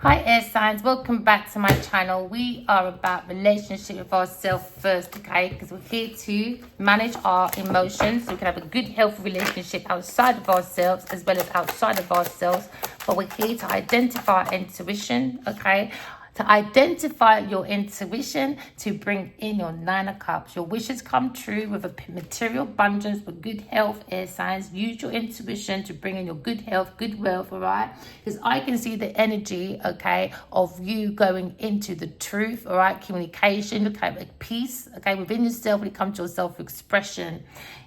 Hi air signs, welcome back to my channel. We are about relationship with ourselves first, okay? Because we're here to manage our emotions so we can have a good healthy relationship outside of ourselves as well as outside of ourselves. But we're here to identify our intuition, okay? To identify your intuition, to bring in your Nine of Cups. Your wishes come true with a material abundance for good health, air signs. Use your intuition to bring in your good health, good wealth, all right? Because I can see the energy, okay, of you going into the truth, all right? Communication, look at peace, okay, within yourself when it comes to your self-expression.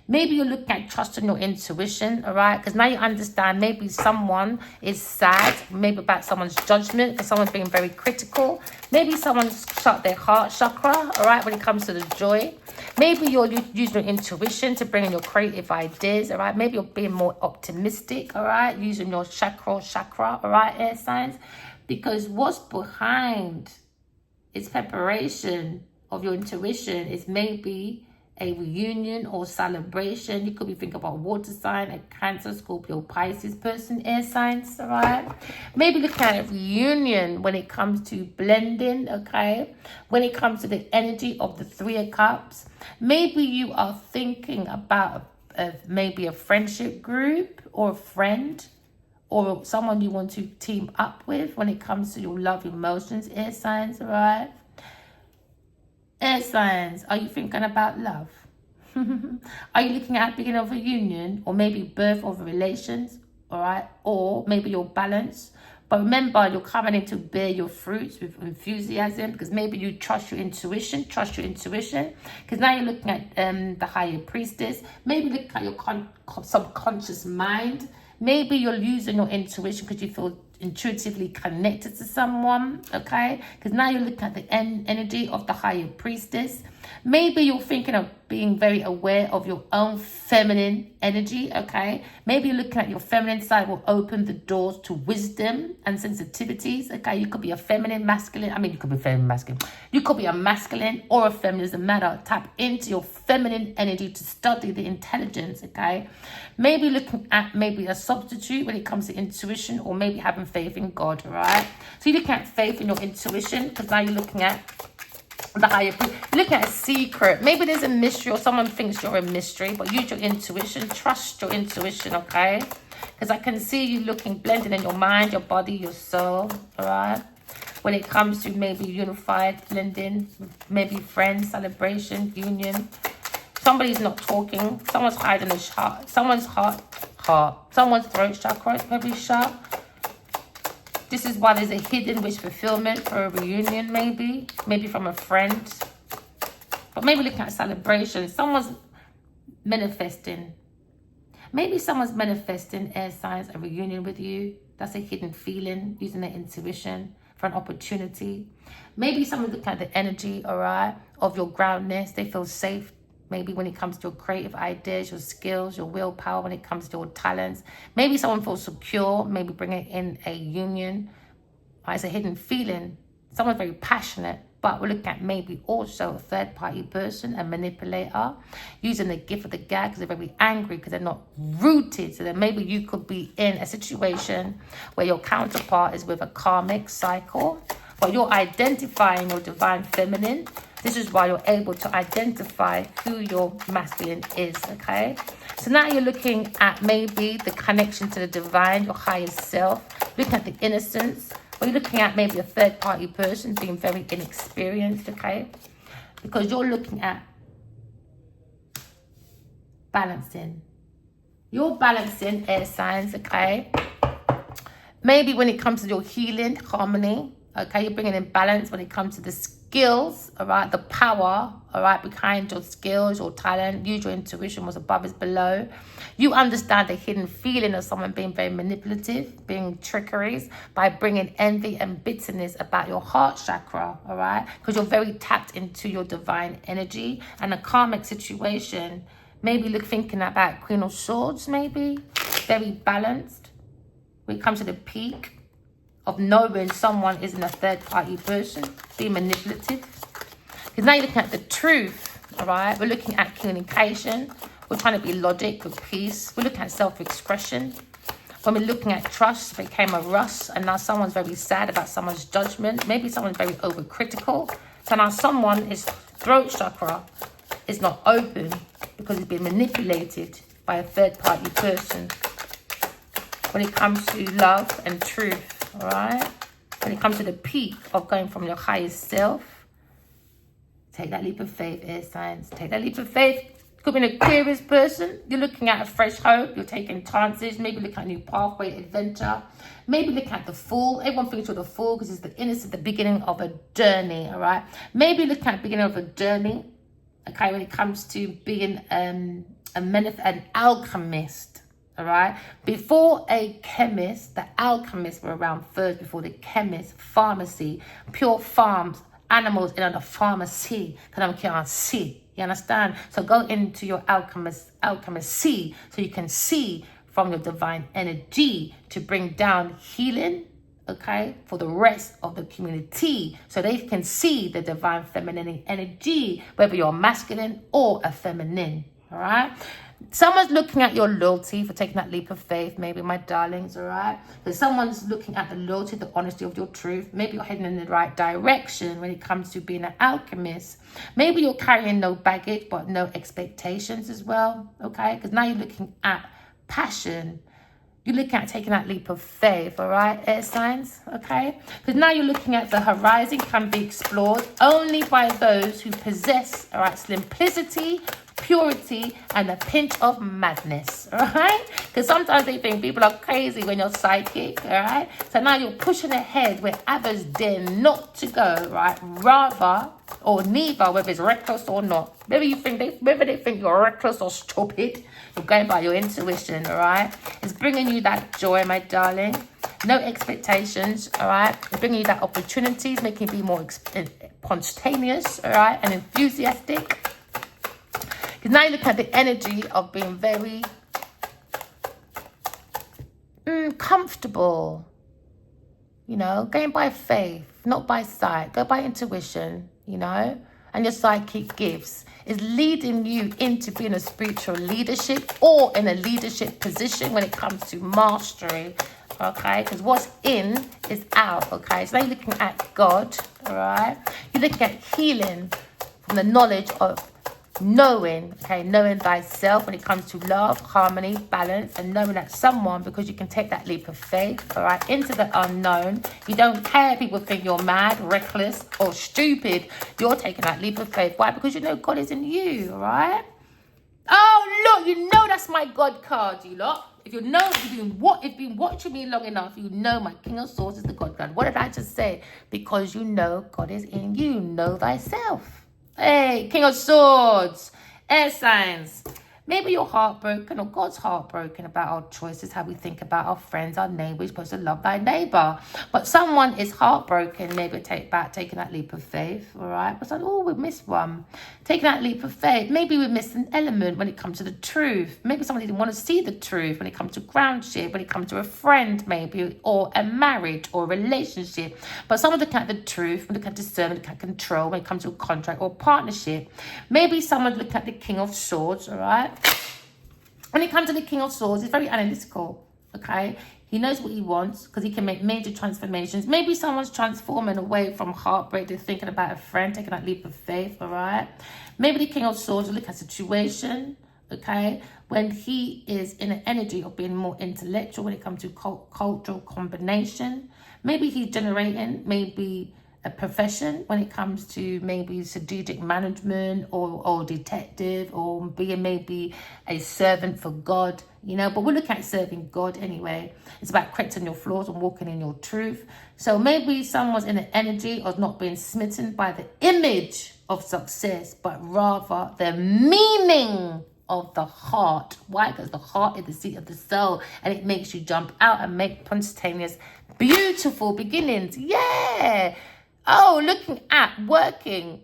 Maybe you're looking at trusting your intuition, all right? Because now you understand maybe someone is sad, maybe about someone's judgment, because someone's being very critical. Maybe someone's shut their heart chakra, all right, when it comes to the joy. Maybe you're using your intuition to bring in your creative ideas, all right? Maybe you're being more optimistic, all right? Using your chakra, all right, air signs? Because what's behind its preparation of your intuition is maybe a reunion or celebration. You could be thinking about water sign, a Cancer, Scorpio, Pisces person, air signs, all right? Maybe look at a reunion when it comes to blending, okay? When it comes to the energy of the Three of Cups. Maybe you are thinking about maybe a friendship group or a friend or someone you want to team up with when it comes to your love emotions, air signs, all right? Air signs, are you thinking about love? Are you looking at the beginning of a union or maybe birth of relations, all right? Or maybe your balance. But remember, you're coming in to bear your fruits with enthusiasm because maybe you trust your intuition, because now you're looking at the higher priestess. Maybe look at your subconscious mind. Maybe you're using your intuition because you feel intuitively connected to someone, okay? Because now you're looking at the energy of the higher priestess. Maybe you're thinking of being very aware of your own feminine energy, okay? Maybe you're looking at your feminine side will open the doors to wisdom and sensitivities, okay? You could be a feminine, masculine. You could be feminine, masculine. You could be a masculine or a feminine, doesn't matter. Tap into your feminine energy to study the intelligence, okay? Maybe looking at maybe a substitute when it comes to intuition or maybe having faith in God, all right? So you're looking at faith in your intuition because now you're looking at the higher, look at a secret. Maybe there's a mystery or someone thinks you're a mystery, but use your intuition, trust your intuition, okay? Because I can see you looking, blending in your mind, your body, your soul, all right? When it comes to maybe unified, blending, maybe friends, celebration, union. Somebody's not talking. Someone's hiding a heart. Someone's throat chakra is probably shut. This is why there's a hidden wish fulfillment for a reunion, maybe from a friend. But maybe looking at celebration, someone's manifesting. Maybe someone's manifesting, air signs, a reunion with you. That's a hidden feeling, using their intuition for an opportunity. Maybe someone's looking at the energy, all right, of your groundness. They feel safe. Maybe when it comes to your creative ideas, your skills, your willpower, when it comes to your talents. Maybe someone feels secure, maybe bringing in a union. It's a hidden feeling. Someone's very passionate, but we're looking at maybe also a third-party person, a manipulator, using the gift of the gab because they're very angry because they're not rooted. So then maybe you could be in a situation where your counterpart is with a karmic cycle, but you're identifying your divine feminine. This is why you're able to identify who your masculine is, okay? So now you're looking at maybe the connection to the divine, your higher self, looking at the innocence, or you're looking at maybe a third-party person being very inexperienced, okay? Because you're looking at balancing. You're balancing, air signs, okay? Maybe when it comes to your healing, harmony, okay, you're bringing in balance when it comes to the skills, all right, the power, all right, behind your skills, your talent. Use your intuition, what's above is below. You understand the hidden feeling of someone being very manipulative, being trickeries, by bringing envy and bitterness about your heart chakra, all right, because you're very tapped into your divine energy. And a karmic situation, maybe thinking about Queen of Swords, maybe, very balanced when it comes to the peak of knowing someone isn't a third-party person, being manipulative. Because now you're looking at the truth, all right? We're looking at communication. We're trying to be logic with peace. We're looking at self-expression. When we're looking at trust, became a rust, and now someone's very sad about someone's judgment. Maybe someone's very overcritical. So now someone's throat chakra is not open because it's been manipulated by a third-party person. When it comes to love and truth, all right? When it comes to the peak of going from your highest self, take that leap of faith, air signs. Take that leap of faith. Could be an Aquarius person. You're looking at a fresh hope. You're taking chances. Maybe looking at a new pathway, adventure. Maybe looking at the Fool. Everyone thinks you're the Fool because it's the innocent, the beginning of a journey, all right? Maybe looking at the beginning of a journey, okay, when it comes to being an alchemist, all right? Before a chemist, the alchemists were around first before the chemist, pharmacy, pure farms, animals in a pharmacy, because I can't see. You understand? So go into your alchemist see, so you can see from your divine energy to bring down healing, okay, for the rest of the community, so they can see the divine feminine energy, whether you're masculine or a feminine, all right? Someone's looking at your loyalty for taking that leap of faith, maybe, my darlings, all right? Because someone's looking at the loyalty, the honesty of your truth. Maybe you're heading in the right direction when it comes to being an alchemist. Maybe you're carrying no baggage, but no expectations as well, okay? Because now you're looking at passion. You're looking at taking that leap of faith, all right, air signs, okay? Because now you're looking at the horizon can be explored only by those who possess, all right, simplicity, purity, and a pinch of madness, all right? Because sometimes they think people are crazy when you're psychic, all right? So now you're pushing ahead where others dare not to go, right? Rather, or neither, whether it's reckless or not. Whether they think you're reckless or stupid, you're going by your intuition, all right? It's bringing you that joy, my darling. No expectations, all right? It's bringing you that opportunities, making you be more spontaneous, all right? And enthusiastic. Because now you look at the energy of being very comfortable, you know, going by faith, not by sight. Go by intuition, you know, and your psychic gifts is leading you into being a spiritual leadership or in a leadership position when it comes to mastery, okay? Because what's in is out, okay? So now you're looking at God, all right? You're looking at healing from the knowledge of knowing thyself when it comes to love, harmony, balance, and knowing that someone, because you can take that leap of faith, all right, into the unknown. You don't care if people think you're mad, reckless, or stupid. You're taking that leap of faith. Why? Because you know God is in you, all right? Oh, look, you know that's my God card, you lot. If you've been watching me long enough, you know my King of Swords is the God card. What did I just say? Because you know God is in you. Know thyself. Hey, King of Swords, air signs. Maybe you're heartbroken or God's heartbroken about our choices, how we think about our friends, our neighbours. You're supposed to love thy neighbour. But someone is heartbroken, maybe taking that leap of faith, all right? But oh, we missed one. Taking that leap of faith. Maybe we missed an element when it comes to the truth. Maybe somebody didn't want to see the truth when it comes to groundship, when it comes to a friend maybe, or a marriage or a relationship. But someone looking at the truth, looking at discernment, looking at control when it comes to a contract or partnership. Maybe someone's looking at the King of Swords, all right? When it comes to the King of Swords, he's very analytical, okay? He knows what he wants because he can make major transformations. Maybe someone's transforming away from heartbreak to thinking about a friend, taking that leap of faith, all right? Maybe the King of Swords will look at a situation, okay, when he is in an energy of being more intellectual when it comes to cultural combination. Maybe he's generating maybe a profession when it comes to maybe strategic management or detective or being maybe a servant for God, you know, but we're looking at serving God anyway. It's about correcting your flaws and walking in your truth. So maybe someone's in the energy of not being smitten by the image of success, but rather the meaning of the heart. Why? Because the heart is the seat of the soul and it makes you jump out and make spontaneous, beautiful beginnings. Yeah. Oh, looking at working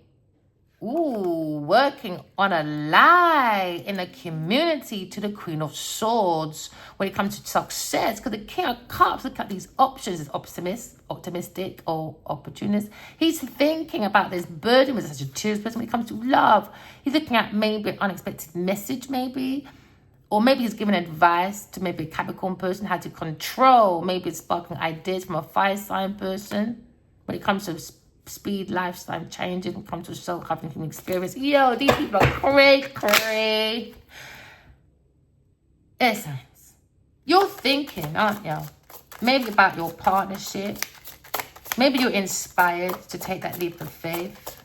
on a lie in a community to the Queen of Swords when it comes to success. Because the King of Cups, look at these options, is optimistic or opportunist. He's thinking about this burden with such a cheerful person when it comes to love. He's looking at maybe an unexpected message, maybe, Or maybe it's giving advice to maybe a Capricorn person how to control. Maybe it's sparking ideas from a fire sign person. When it comes to speed, lifestyle changes, when it comes to soul-having human experience. Yo, these people are cray. Essence. You're thinking, aren't you? Maybe about your partnership. Maybe you're inspired to take that leap of faith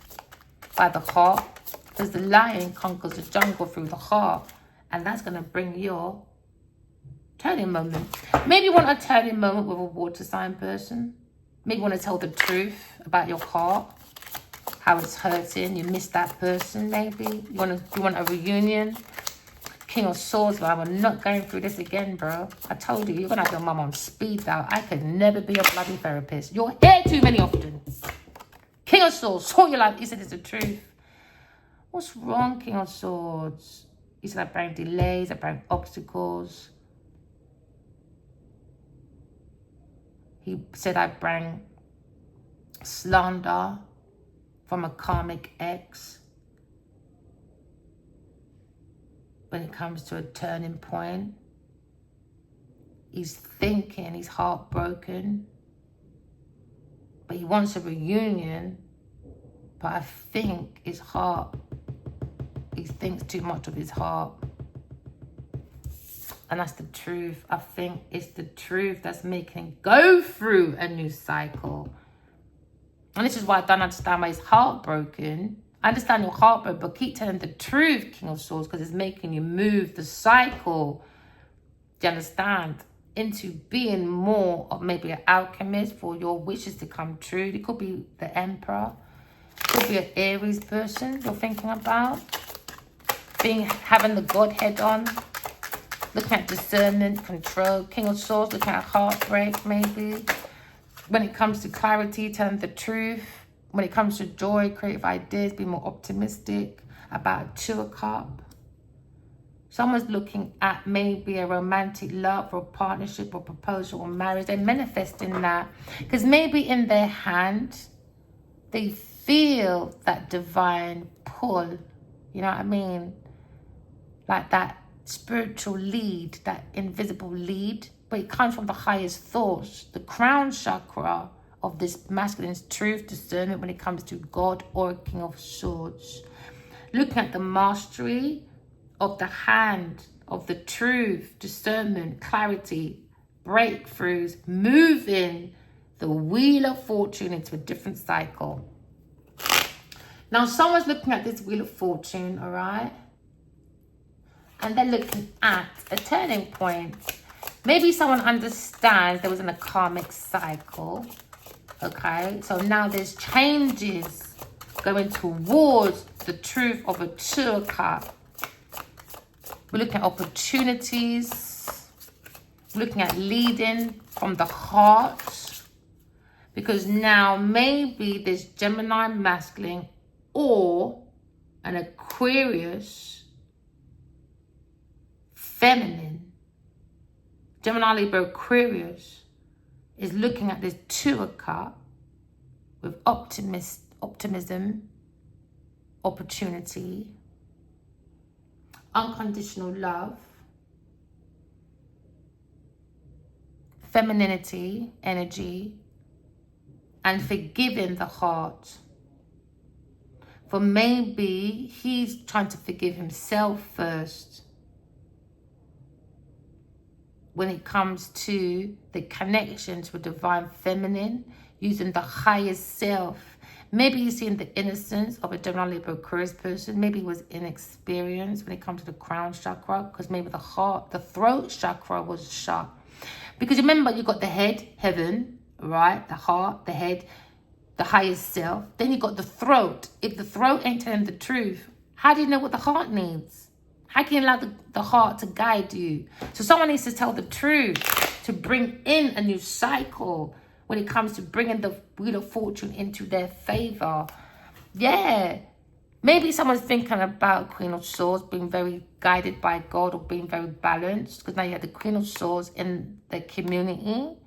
by the heart. Because the lion conquers the jungle through the heart. And that's going to bring your turning moment. Maybe you want a turning moment with a water sign person. Maybe you want to tell the truth about your heart. How it's hurting. You miss that person, maybe. You want a reunion. King of Swords, man. I'm not going through this again, bro. I told you, you're going to have your mum on speed dial. I could never be a bloody therapist. You're here too many often. King of Swords, sort your life. He said it's the truth. What's wrong, King of Swords? He said I bring delays, I bring obstacles. He said I bring slander from a karmic ex. When it comes to a turning point, he's thinking, he's heartbroken. But he wants a reunion. But I think his heart, he thinks too much of his heart. And that's the truth. I think it's the truth that's making him go through a new cycle. And this is why I don't understand why he's heartbroken. I understand you're heartbroken, but keep telling the truth, King of Swords, because it's making you move the cycle. Do you understand? Into being more of maybe an alchemist for your wishes to come true. It could be the Emperor. It could be an Aries person you're thinking about. Having the Godhead on. Looking at discernment, control. King of Swords, looking at heartbreak, maybe. When it comes to clarity, telling the truth. When it comes to joy, creative ideas, be more optimistic about a Two of Cups. Someone's looking at maybe a romantic love or a partnership or proposal or marriage. They're manifesting that. Because maybe in their hand, they feel that divine pull. You know what I mean? Like that spiritual lead, that invisible lead. But it comes from the highest thoughts. The crown chakra of this masculine's truth, discernment when it comes to God or King of Swords. Looking at the mastery of the hand, of the truth, discernment, clarity, breakthroughs, moving the Wheel of Fortune into a different cycle. Now, someone's looking at this Wheel of Fortune, all right? And they're looking at a turning point. Maybe someone understands there was in a karmic cycle. Okay, so now there's changes going towards the truth of a Two of Cups. We're looking at opportunities. We're looking at leading from the heart. Because now maybe there's Gemini masculine or an Aquarius feminine. Gemini, Libra, Aquarius is looking at this Two of Cups with optimism, opportunity, unconditional love, femininity, energy, and forgiving the heart. For maybe he's trying to forgive himself first. When it comes to the connection to a divine feminine, using the highest self. Maybe he's seeing the innocence of a Gemini, Libra, Aquarius person. Maybe he was inexperienced when it comes to the crown chakra, because maybe the heart, the throat chakra was shut. Because remember, you got the head, heaven, right? The heart, the head, the highest self. Then you got the throat. If the throat ain't telling the truth, how do you know what the heart needs? How can you allow the heart to guide you? So someone needs to tell the truth to bring in a new cycle when it comes to bringing the Wheel of Fortune into their favor. Yeah. Maybe someone's thinking about Queen of Swords being very guided by God or being very balanced. Because now you have the Queen of Swords in the community.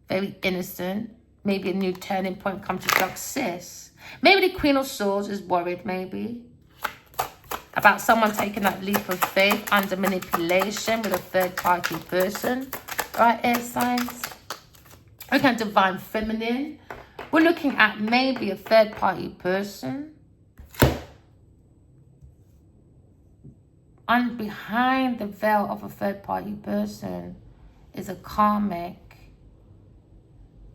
Very innocent. Maybe a new turning point comes to success. Maybe the Queen of Swords is worried, maybe. about someone taking that leap of faith under manipulation with a third-party person. Right, air signs. Looking at divine feminine. We're looking at maybe a third-party person. And behind the veil of a third-party person is a karmic.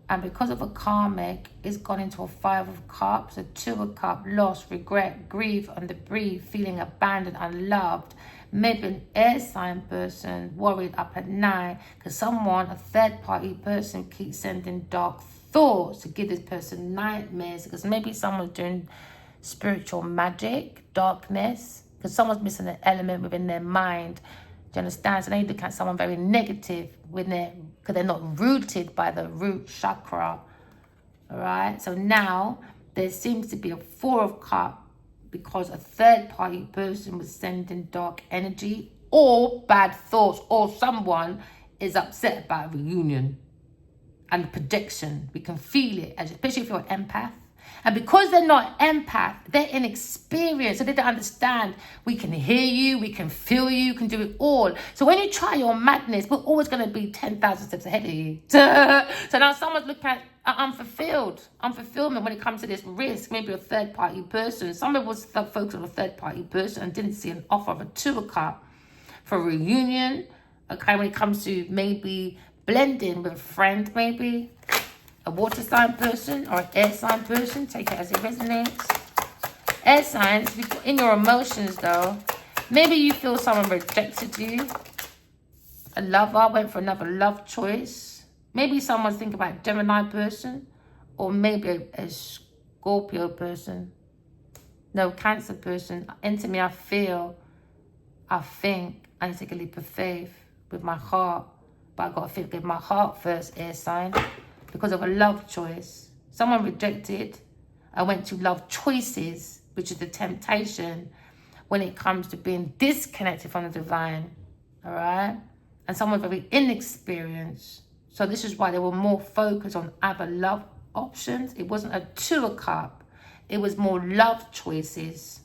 And because of a karmic, it's gone into a 5 of cups, a 2 of cups, loss, regret, grief, underbreathe, feeling abandoned, unloved. Maybe an air sign person worried up at night because someone, a third party person, keeps sending dark thoughts to give this person nightmares, because maybe someone's doing spiritual magic, darkness, because someone's missing an element within their mind. Do you understand? So now you look at someone very negative because they're not rooted by the root chakra. All right. So now there seems to be a 4 of cups because a third party person was sending dark energy or bad thoughts, or someone is upset about a reunion and projection. We can feel it, especially if you're an empath. And because they're not empath, they're inexperienced, so they don't understand. We can hear you, we can feel you, can do it all. So when you try your madness, we're always going to be 10,000 steps ahead of you. So now someone's looking at unfulfillment when it comes to this risk, maybe a third-party person. Someone was focused on a third-party person and didn't see an offer of a 2 of cups for a reunion. Okay, when it comes to maybe blending with a friend, maybe a water sign person or an air sign person, take it as it resonates. Air signs, in your emotions though, maybe you feel someone rejected you. A lover went for another love choice. Maybe someone's thinking about a Gemini person, or maybe a Scorpio person. No, Cancer person. Into me, I think, I need to take a leap of faith with my heart. But I've got to think with my heart first, air sign. Because of a love choice. Someone rejected. I went to love choices, which is the temptation when it comes to being disconnected from the divine. All right? And someone very inexperienced. So this is why they were more focused on other love options. It wasn't a 2 of cups. It was more love choices.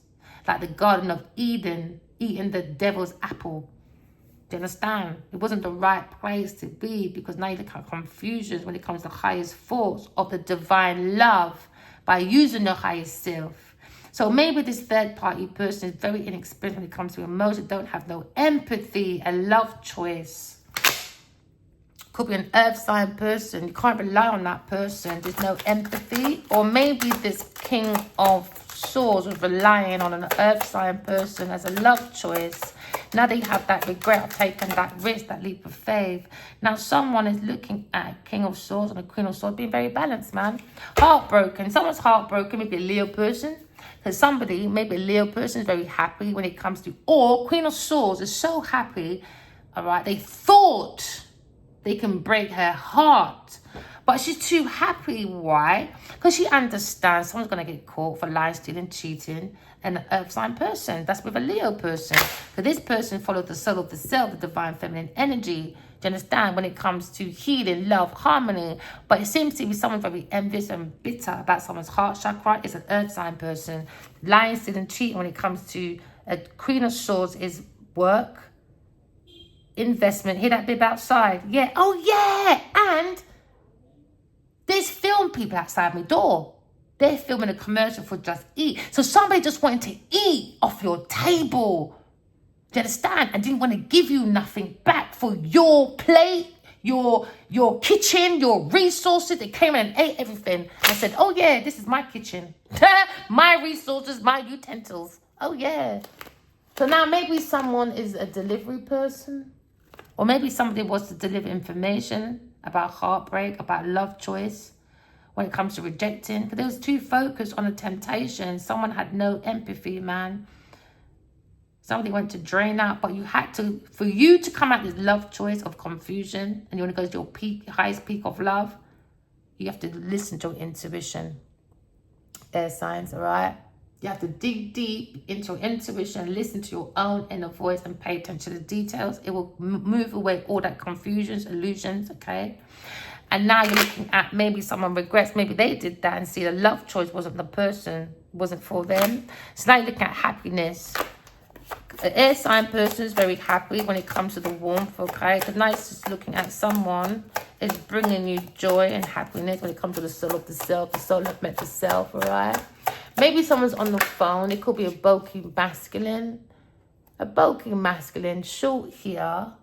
Like the Garden of Eden, eating the devil's apple. Do you understand? It wasn't the right place to be, because now you look at confusions when it comes to highest force of the divine love by using your highest self. So maybe this third party person is very inexperienced when it comes to emotion, don't have no empathy, a love choice. Could be an earth sign person. You can't rely on that person. There's no empathy. Or maybe this King of Swords was relying on an earth sign person as a love choice. Now they have that regret of taking that risk, that leap of faith. Now someone is looking at King of Swords and a Queen of Swords being very balanced, man. Heartbroken. Someone's heartbroken, maybe a Leo person. Because somebody, maybe a Leo person, is very happy when it comes to... Or Queen of Swords is so happy, all right, they thought they can break her heart. But she's too happy. Why? Because she understands someone's going to get caught for lying, stealing, cheating. And an earth sign person. That's with a Leo person. So this person followed the soul of the self, the divine feminine energy. Do you understand? When it comes to healing, love, harmony. But it seems to be someone very envious and bitter about someone's heart chakra. It's an earth sign person. Lying, stealing, cheating when it comes to a Queen of Swords is work, investment. Hear that bib outside? Yeah. Oh, yeah. And there's film people outside my door. They're filming a commercial for Just Eat. So somebody just wanted to eat off your table. Do you understand? And didn't want to give you nothing back for your plate, your kitchen, your resources. They came in and ate everything. I said, oh yeah, this is my kitchen. My resources, my utensils. Oh yeah. So now maybe someone is a delivery person. Or maybe somebody wants to deliver information about heartbreak, about love choice. When it comes to rejecting, because they was too focused on the temptation. Someone had no empathy, man. Somebody went to drain out, but you had to, for you to come out this love choice of confusion, and you want to go to your peak, highest peak of love, you have to listen to your intuition. Air signs, all right? You have to dig deep into your intuition, listen to your own inner voice, and pay attention to the details. It will move away all that confusions, illusions, okay? And now you're looking at maybe someone regrets. Maybe they did that and see the love choice wasn't the person, wasn't for them. So now you're looking at happiness. The air sign person is very happy when it comes to the warmth, okay? The nice is looking at someone is bringing you joy and happiness when it comes to the soul of the self. The soul have met the self, all right? Maybe someone's on the phone. It could be a bulky masculine. A bulky masculine, short here.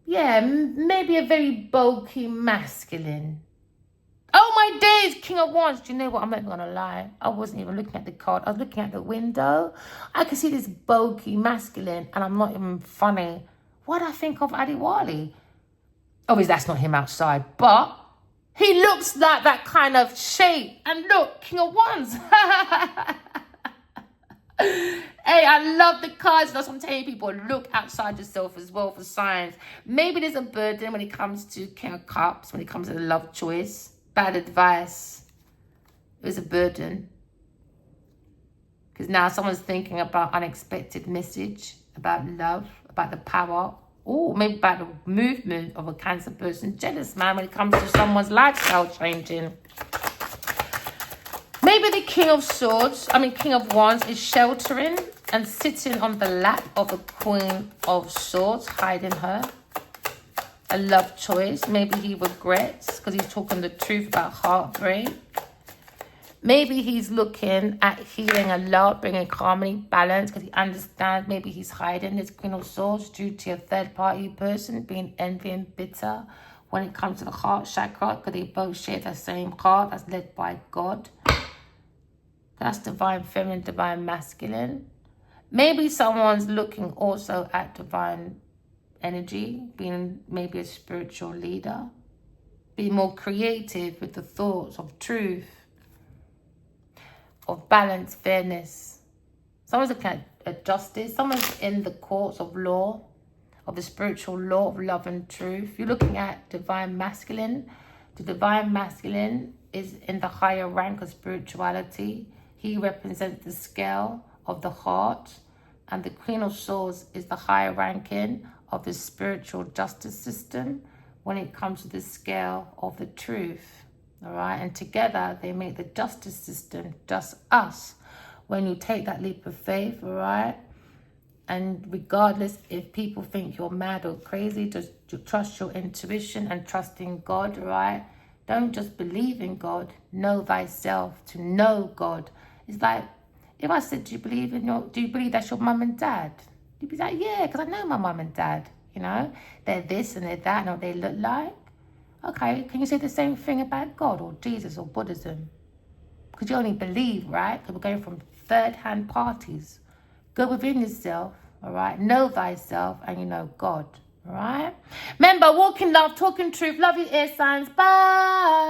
Yeah, maybe a very bulky masculine. Oh my days, King of Wands. Do you know what? I'm not even going to lie. I wasn't even looking at the card. I was looking at the window. I could see this bulky masculine, and I'm not even funny. What do I think of Adiwali? Obviously, that's not him outside, but he looks like that kind of shape. And look, King of Wands. Hey, I love the cards. That's what I'm telling people. Look outside yourself as well for signs. Maybe there's a burden when it comes to King of Cups, when it comes to the love choice. Bad advice. There's a burden. Because now someone's thinking about unexpected message, about love, about the power. Or maybe about the movement of a Cancer person. Jealous, man, when it comes to someone's lifestyle changing. Maybe the King of Wands is sheltering and sitting on the lap of the Queen of Swords, hiding her. A love choice. Maybe he regrets because he's talking the truth about heartbreak. Maybe he's looking at healing a lot, bringing harmony, balance, because he understands maybe he's hiding his Queen of Swords due to a third-party person being envy and bitter when it comes to the heart chakra, because they both share the same heart that's led by God. That's divine feminine, divine masculine. Maybe someone's looking also at divine energy, being maybe a spiritual leader. Be more creative with the thoughts of truth, of balance, fairness. Someone's looking at justice. Someone's in the courts of law, of the spiritual law of love and truth. You're looking at divine masculine. The divine masculine is in the higher rank of spirituality. He represents the scale of the heart. And the Queen of Swords is the higher ranking of the spiritual justice system when it comes to the scale of the truth. All right, and together they make the justice system just us. When you take that leap of faith, all right, and regardless if people think you're mad or crazy, just trust your intuition and trust in God, all right? Don't just believe in God, know thyself to know God. It's like, if I said, do you believe that's your mum and dad? You'd be like, yeah, because I know my mum and dad, you know? They're this and they're that and what they look like. Okay, can you say the same thing about God or Jesus or Buddhism? Because you only believe, right? Because we're going from third-hand parties. Go within yourself, all right? Know thyself and you know God, all right? Remember, walk in love, talking truth. Love you, air signs. Bye.